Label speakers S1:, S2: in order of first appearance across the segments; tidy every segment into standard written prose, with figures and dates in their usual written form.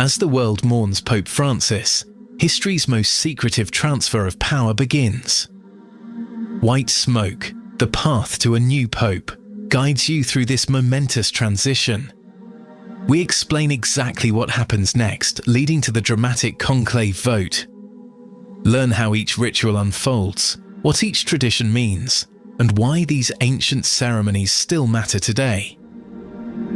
S1: As the world mourns Pope Francis, history's most secretive transfer of power begins. White Smoke, the path to a new pope, guides you through this momentous transition. We explain exactly what happens next, leading to the dramatic conclave vote. Learn how each ritual unfolds, what each tradition means, and why these ancient ceremonies still matter today.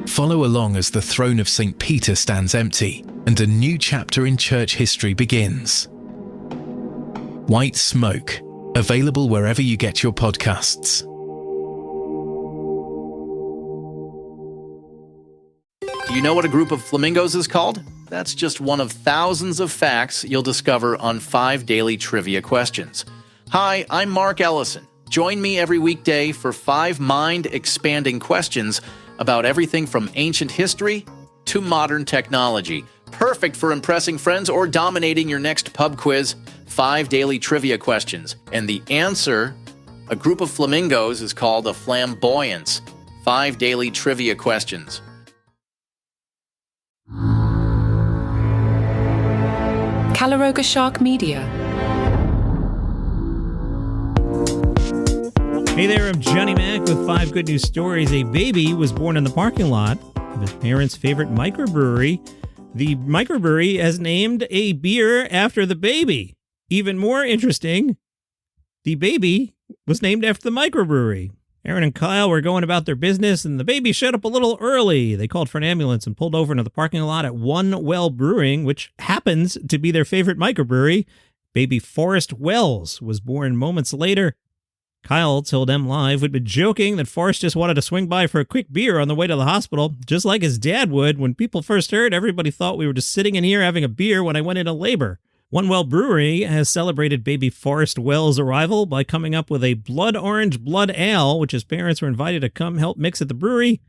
S1: Follow along as the throne of St. Peter stands empty and a new chapter in church history begins. White Smoke, available wherever you get your podcasts.
S2: Do you know what a group of flamingos is called? That's just one of thousands of facts you'll discover on 5 daily trivia questions. Hi, I'm Mark Ellison. Join me every weekday for 5 mind-expanding questions about everything from ancient history to modern technology. Perfect for impressing friends or dominating your next pub quiz. 5 daily trivia questions. And the answer, a group of flamingos, is called a flamboyance. 5 daily trivia questions.
S3: Caloroga Shark Media.
S4: Hey there, I'm Johnny Mac with 5 good news stories. A baby was born in the parking lot of his parents' favorite microbrewery. The microbrewery has named a beer after the baby. Even more interesting, the baby was named after the microbrewery. Aaron and Kyle were going about their business, and the baby showed up a little early. They called for an ambulance and pulled over into the parking lot at One Well Brewing, which happens to be their favorite microbrewery. Baby Forrest Wells was born moments later. Kyle told M Live we'd been joking that Forrest just wanted to swing by for a quick beer on the way to the hospital, just like his dad would. When people first heard, everybody thought we were just sitting in here having a beer when I went into labor. One Well Brewery has celebrated baby Forrest Wells' arrival by coming up with a blood orange blood ale, which his parents were invited to come help mix at the brewery.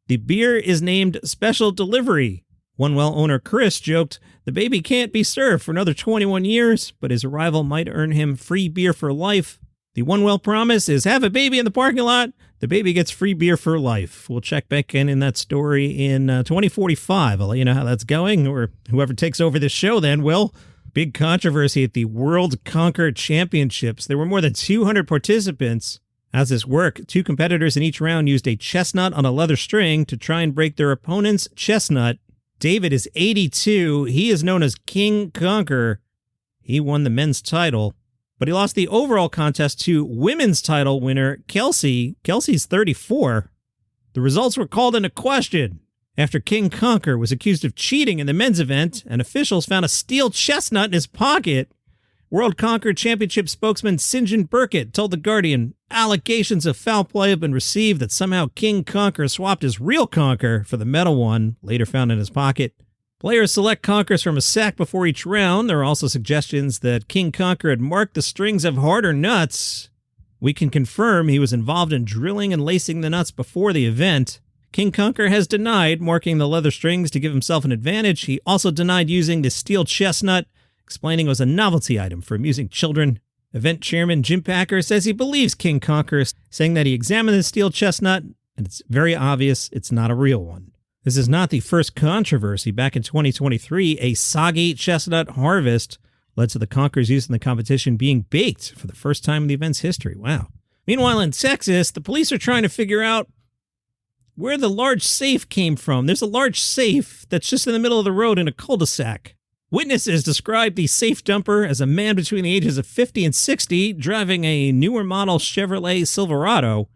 S4: The beer is named Special Delivery. One Well owner Chris joked, the baby can't be served for another 21 years, but his arrival might earn him free beer for life. The One Well promise is have a baby in the parking lot, the baby gets free beer for life. We'll check back in that story in 2045. I'll let you know how that's going, or whoever takes over this show then will. Big controversy at the World Conker Championships. There were more than 200 participants. How's this work? 2 competitors in each round used a chestnut on a leather string to try and break their opponent's chestnut. David is 82. He is known as King Conker. He won the men's title, but he lost the overall contest to women's title winner Kelsey. Kelsey's 34. The results were called into question after King Conker was accused of cheating in the men's event, and officials found a steel chestnut in his pocket. World Conker Championship spokesman Sinjin Burkett told The Guardian, allegations of foul play have been received that somehow King Conker swapped his real conker for the metal one, later found in his pocket. Players select conkers from a sack before each round. There are also suggestions that King Conker had marked the strings of harder nuts. We can confirm he was involved in drilling and lacing the nuts before the event. King Conker has denied marking the leather strings to give himself an advantage. He also denied using the steel chestnut, explaining it was a novelty item for amusing children. Event chairman Jim Packer says he believes King Conker, saying that he examined the steel chestnut, and it's very obvious it's not a real one. This is not the first controversy. Back in 2023, a soggy chestnut harvest led to the conkers used in the competition being baked for the first time in the event's history. Wow. Meanwhile, in Texas, the police are trying to figure out where the large safe came from. There's a large safe that's just in the middle of the road in a cul-de-sac. Witnesses described the safe dumper as a man between the ages of 50 and 60 driving a newer model Chevrolet Silverado.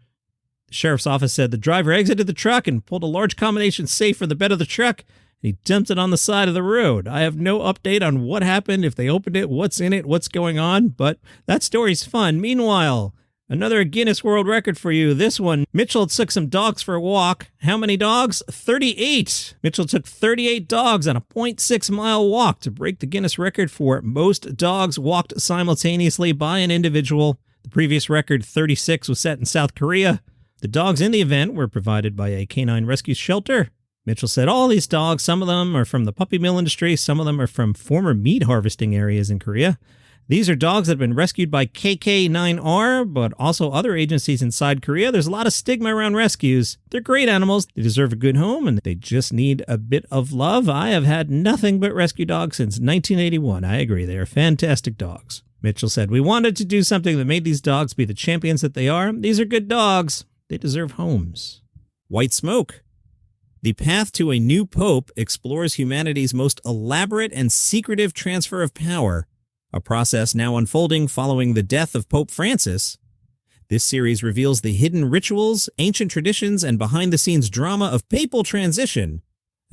S4: The sheriff's office said the driver exited the truck and pulled a large combination safe from the bed of the truck, and he dumped it on the side of the road. I have no update on what happened, if they opened it, what's in it, what's going on, but that story's fun. Meanwhile, another Guinness World Record for you. This one, Mitchell took some dogs for a walk. How many dogs? 38. Mitchell took 38 dogs on a 0.6-mile walk to break the Guinness record for most dogs walked simultaneously by an individual. The previous record, 36, was set in South Korea. The dogs in the event were provided by a canine rescue shelter. Mitchell said all these dogs, some of them are from the puppy mill industry, some of them are from former meat harvesting areas in Korea. These are dogs that have been rescued by KK9R, but also other agencies inside Korea. There's a lot of stigma around rescues. They're great animals. They deserve a good home, and they just need a bit of love. I have had nothing but rescue dogs since 1981. I agree. They are fantastic dogs. Mitchell said, we wanted to do something that made these dogs be the champions that they are. These are good dogs. They deserve homes. White Smoke. The path to a new pope explores humanity's most elaborate and secretive transfer of power, a process now unfolding following the death of Pope Francis. This series reveals the hidden rituals, ancient traditions, and behind-the-scenes drama of papal transition.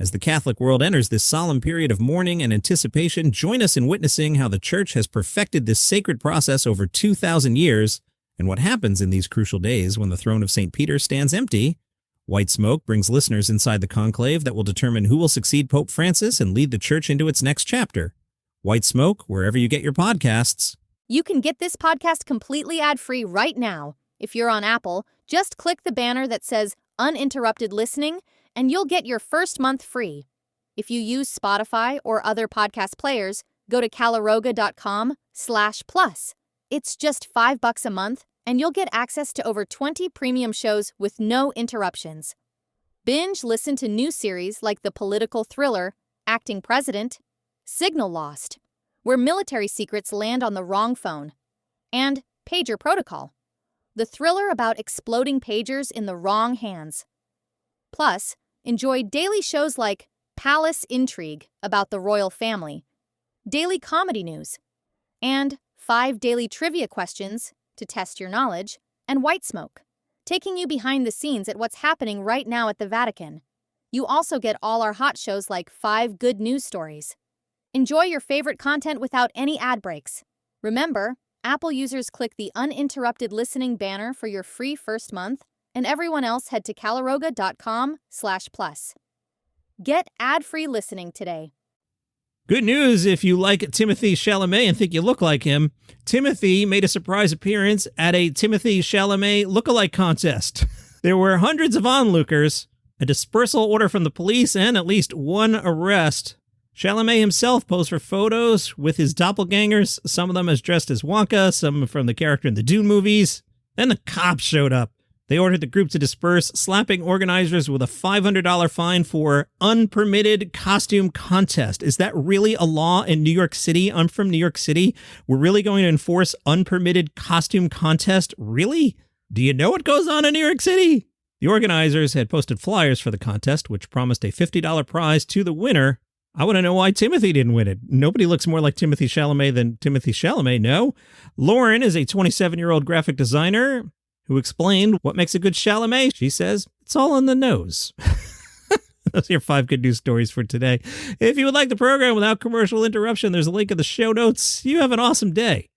S4: As the Catholic world enters this solemn period of mourning and anticipation, join us in witnessing how the Church has perfected this sacred process over 2,000 years, and what happens in these crucial days when the throne of St. Peter stands empty. White Smoke brings listeners inside the conclave that will determine who will succeed Pope Francis and lead the Church into its next chapter. White Smoke, wherever you get your podcasts.
S5: You can get this podcast completely ad-free right now. If you're on Apple, just click the banner that says Uninterrupted Listening, and you'll get your first month free. If you use Spotify or other podcast players, go to caloroga.com/plus. It's just $5 a month, and you'll get access to over 20 premium shows with no interruptions. Binge listen to new series like the political thriller Acting President, Signal Lost, where military secrets land on the wrong phone, and Pager Protocol, the thriller about exploding pagers in the wrong hands. Plus, enjoy daily shows like Palace Intrigue about the royal family, daily comedy news, and 5 daily trivia questions to test your knowledge, and White Smoke, taking you behind the scenes at what's happening right now at the Vatican. You also get all our hot shows like 5 good news stories. Enjoy your favorite content without any ad breaks. Remember, Apple users click the uninterrupted listening banner for your free first month, and everyone else head to caloroga.com/plus. Get ad-free listening today.
S4: Good news if you like Timothy Chalamet and think you look like him. Timothy made a surprise appearance at a Timothy Chalamet Lookalike contest. There were hundreds of onlookers, a dispersal order from the police, and at least one arrest. Chalamet himself posed for photos with his doppelgangers, some of them as dressed as Wonka, some from the character in the Dune movies. Then the cops showed up. They ordered the group to disperse, slapping organizers with a $500 fine for unpermitted costume contest. Is that really a law in New York City? I'm from New York City. We're really going to enforce unpermitted costume contest? Really? Do you know what goes on in New York City? The organizers had posted flyers for the contest, which promised a $50 prize to the winner. I want to know why Timothy didn't win it. Nobody looks more like Timothy Chalamet than Timothy Chalamet, no? Lauren is a 27-year-old graphic designer who explained what makes a good Chalamet. She says, it's all in the nose. Those are your 5 good news stories for today. If you would like the program without commercial interruption, there's a link in the show notes. You have an awesome day.